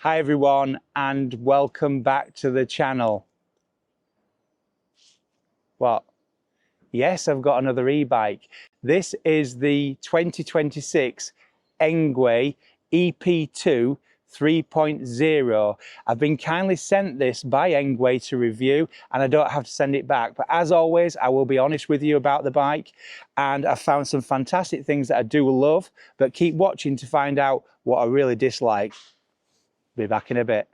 Hi everyone, and welcome back to the channel. What? Yes, I've got another e-bike. This is the 2026 Engwe Ep2 3.0. I've been kindly sent this by Engwe to review, and I don't have to send it back. But as always, I will be honest with you about the bike, and I found some fantastic things that I do love, but keep watching to find out what I really dislike. Be back in a bit.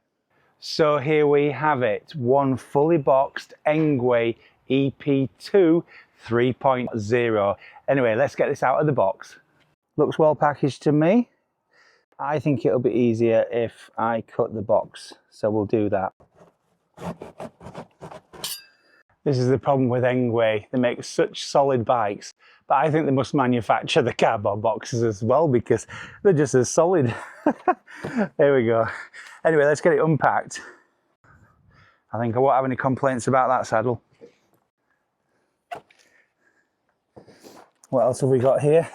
So here we have it, one fully boxed Engwe Ep2 3.0. Anyway, let's get this out of the box. Looks well packaged to me. I think it'll be easier if I cut the box, so we'll do that. This is the problem with Engwe. They make such solid bikes, but I think they must manufacture the cardboard boxes as well because they're just as solid. There we go. Anyway, let's get it unpacked. I think I won't have any complaints about that saddle. What else have we got here?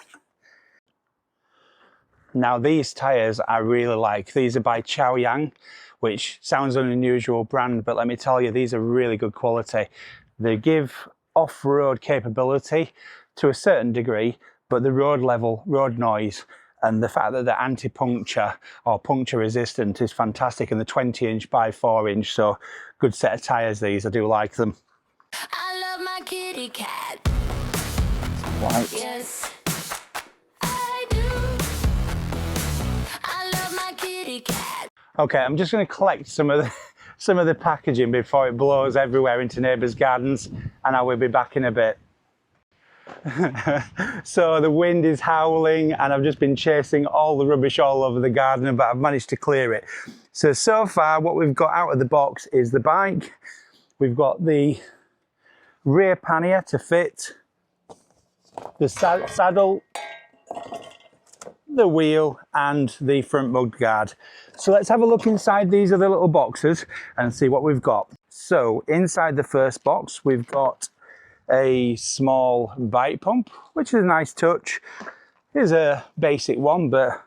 Now these tyres I really like. These are by Chaoyang, which sounds an unusual brand, but let me tell you, these are really good quality. They give off-road capability to a certain degree, but the road noise and the fact that they're anti-puncture or puncture resistant is fantastic, and the 20-inch by 4-inch, so good set of tyres these. I do like them. I love my kitty cat. White. Yes, I do. I love my kitty cat. Okay, I'm just going to collect some of the packaging before it blows everywhere into neighbours' gardens, and I will be back in a bit. So the wind is howling and I've just been chasing all the rubbish all over the garden, but I've managed to clear it. So far what we've got out of the box is the bike. We've got the rear pannier to fit, the saddle, the wheel and the front mud guard. So let's have a look inside these other little boxes and see what we've got. So inside the first box we've got a small bike pump, which is a nice touch. Here's a basic one, but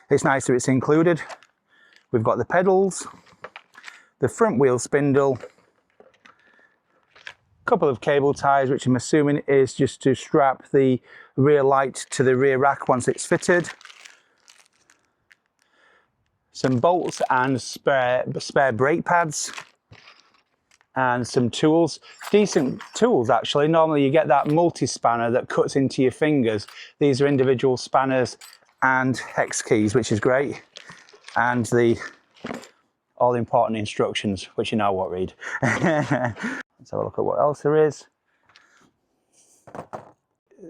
it's nice that it's included. We've got the pedals, the front wheel spindle, a couple of cable ties, which I'm assuming is just to strap the rear light to the rear rack once it's fitted, some bolts and spare brake pads, and some tools. Decent tools actually. Normally you get that multi-spanner that cuts into your fingers. These are individual spanners and hex keys, which is great, and the all important instructions, which you now won't read. Let's have a look at what else there is.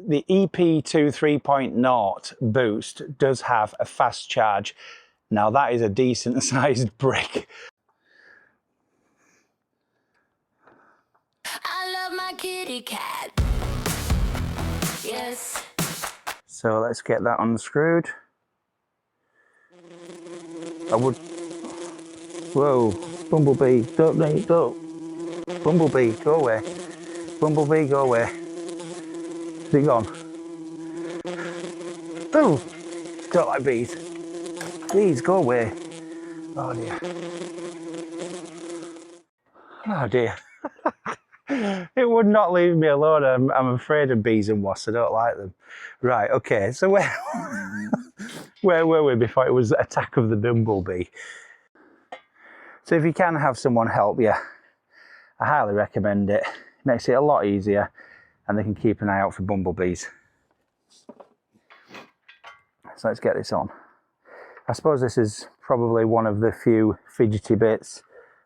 The Ep2 3.0 boost does have a fast charge. Now that is a decent sized brick. Kitty cat. Yes. So let's get that unscrewed. I would. Whoa, Bumblebee, don't. Bumblebee, go away. Bumblebee, go away. Is it gone? Oh, don't like bees. Please go away. Oh dear. Oh dear. It would not leave me alone. I'm afraid of bees and wasps. I don't like them. Right, okay, so where were we before it was attack of the bumblebee? So if you can have someone help you, I highly recommend it. It makes it a lot easier and they can keep an eye out for bumblebees. So let's get this on. I suppose this is probably one of the few fidgety bits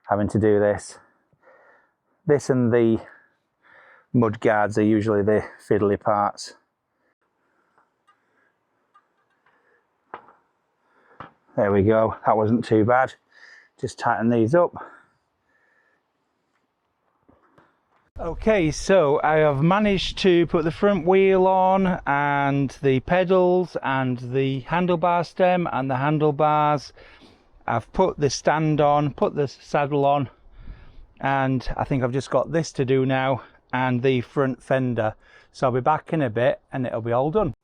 having to do this. This and the mud guards are usually the fiddly parts. There we go, that wasn't too bad. Just tighten these up. Okay, so I have managed to put the front wheel on and the pedals and the handlebar stem and the handlebars. I've put the stand on, put the saddle on, and I think I've just got this to do now and the front fender. So I'll be back in a bit and it'll be all done.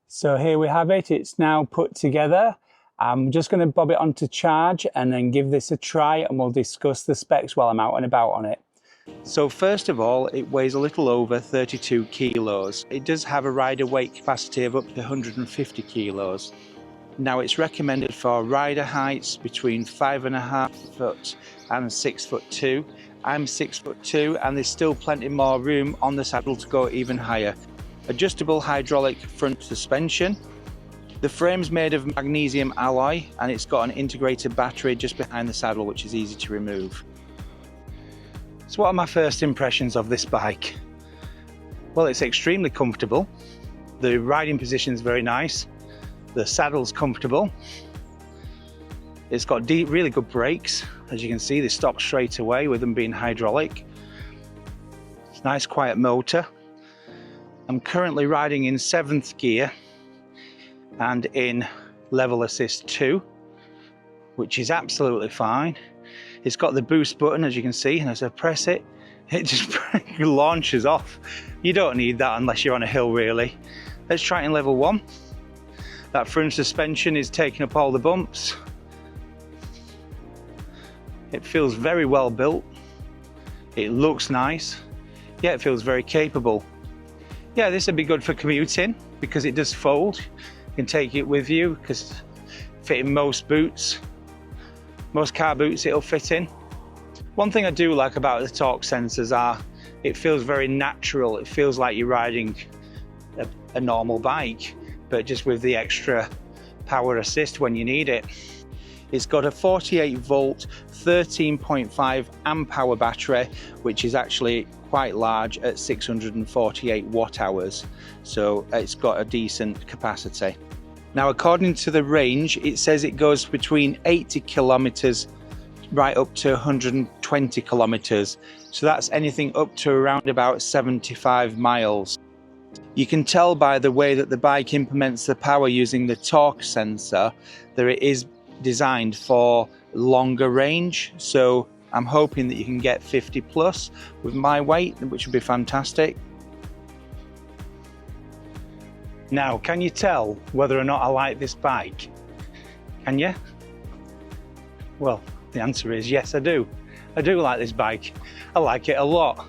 So here we have it, it's now put together I'm just going to bob it onto charge and then give this a try, and we'll discuss the specs while I'm out and about on it. So first of all, it weighs a little over 32 kilos. It does have a rider weight capacity of up to 150 kilos. Now it's recommended for rider heights between 5.5 foot and 6'2". I'm 6'2", and there's still plenty more room on the saddle to go even higher. Adjustable hydraulic front suspension. The frame's made of magnesium alloy, and it's got an integrated battery just behind the saddle, which is easy to remove. So what are my first impressions of this bike? Well, it's extremely comfortable. The riding position is very nice. The saddle's comfortable. It's got really good brakes. As you can see, they stop straight away with them being hydraulic. It's a nice quiet motor. I'm currently riding in 7th gear and in level assist 2, which is absolutely fine. It's got the boost button, as you can see, and as I press it, it just launches off. You don't need that unless you're on a hill, really. Let's try it in level 1. That front suspension is taking up all the bumps. It feels very well built. It looks nice. Yeah, it feels very capable. Yeah, this would be good for commuting because it does fold. You can take it with you because fit in most boots. Most car boots it'll fit in. One thing I do like about the torque sensors are it feels very natural. It feels like you're riding a normal bike, but just with the extra power assist when you need it. It's got a 48 volt, 13.5 amp hour battery, which is actually quite large at 648 watt hours. So it's got a decent capacity. Now, according to the range, it says it goes between 80 kilometers right up to 120 kilometers. So that's anything up to around about 75 miles. You can tell by the way that the bike implements the power using the torque sensor that it is designed for longer range. So I'm hoping that you can get 50 plus with my weight, which would be fantastic. Now, can you tell whether or not I like this bike? Can you? Well, the answer is yes, I do. I do like this bike. I like it a lot.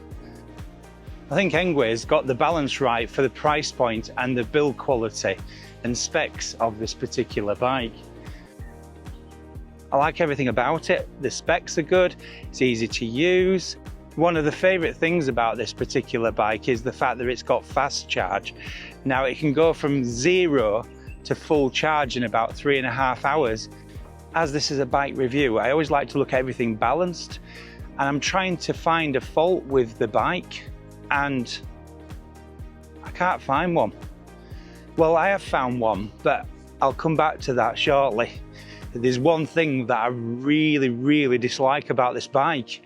I think Engwe's got the balance right for the price point and the build quality and specs of this particular bike. I like everything about it. The specs are good. It's easy to use. One of the favorite things about this particular bike is the fact that it's got fast charge. Now it can go from 0 to full charge in about 3.5 hours. As this is a bike review, I always like to look at everything balanced, and I'm trying to find a fault with the bike, and I can't find one. Well, I have found one, but I'll come back to that shortly. There's one thing that I really dislike about this bike,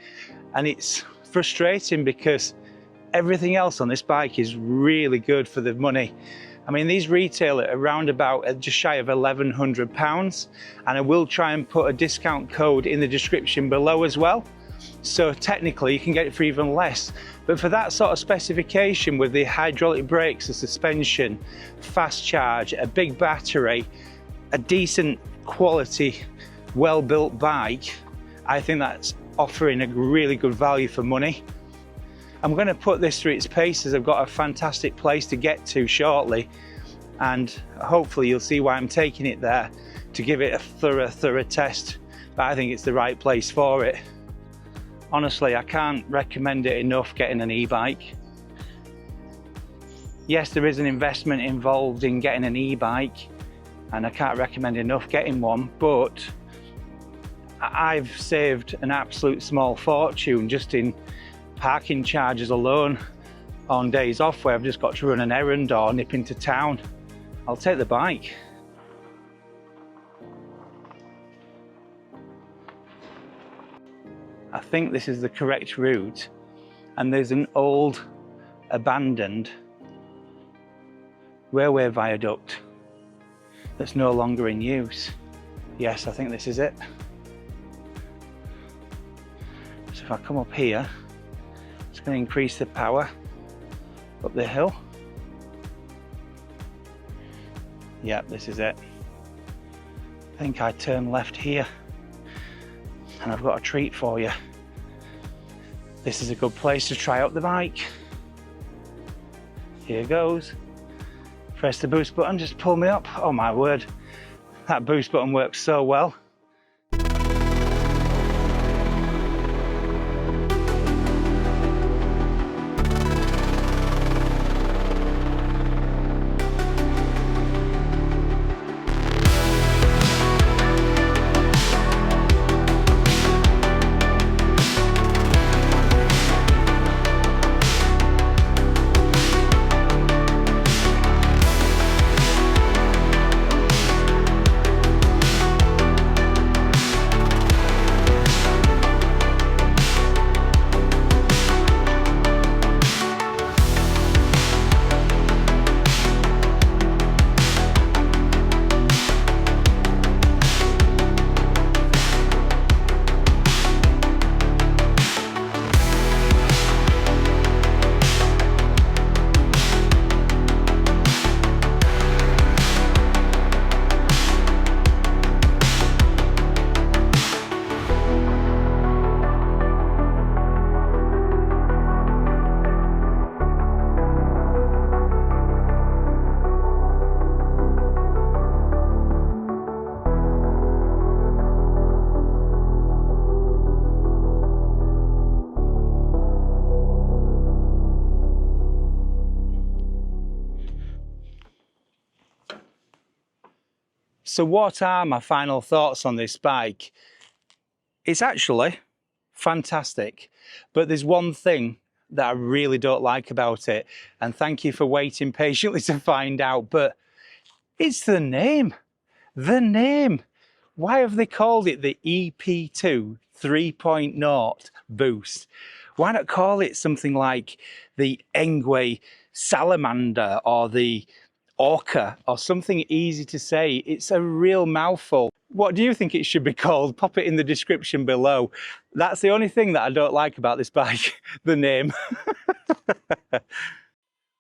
and it's frustrating because everything else on this bike is really good for the money. I mean, these retail at around about just shy of £1,100, and I will try and put a discount code in the description below as well. So technically you can get it for even less. But for that sort of specification with the hydraulic brakes, the suspension, fast charge, a big battery, a decent quality, well-built bike, I think that's offering a really good value for money. I'm going to put this through its paces. I've got a fantastic place to get to shortly, and hopefully you'll see why I'm taking it there, to give it a thorough test. But I think it's the right place for it. Honestly, I can't recommend it enough getting an e-bike. Yes, there is an investment involved in getting an e-bike, and I can't recommend enough getting one, but I've saved an absolute small fortune just in parking charges alone on days off where I've just got to run an errand or nip into town. I'll take the bike. I think this is the correct route, and there's an old abandoned railway viaduct that's no longer in use. Yes, I think this is it. So if I come up here, it's going to increase the power up the hill. Yep, this is it. I think I turn left here, and I've got a treat for you. This is a good place to try out the bike. Here goes. Press the boost button, just pull me up. Oh my word, that boost button works so well. So what are my final thoughts on this bike? It's actually fantastic, but there's one thing that I really don't like about it, and thank you for waiting patiently to find out, but it's the name. The name. Why have they called it the EP2 3.0 boost? Why not call it something like the Engwe Salamander or the Orca or something easy to say? It's a real mouthful. What do you think it should be called? Pop it in the description below. That's the only thing that I don't like about this bike, the name.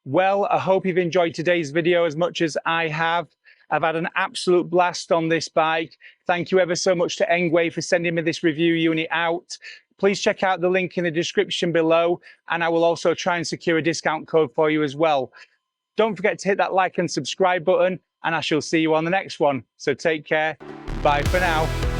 Well, I hope you've enjoyed today's video as much as I have. I've had an absolute blast on this bike. Thank you ever so much to Engwe for sending me this review unit out. Please check out the link in the description below, and I will also try and secure a discount code for you as well. Don't forget to hit that like and subscribe button, and I shall see you on the next one. So take care. Bye for now.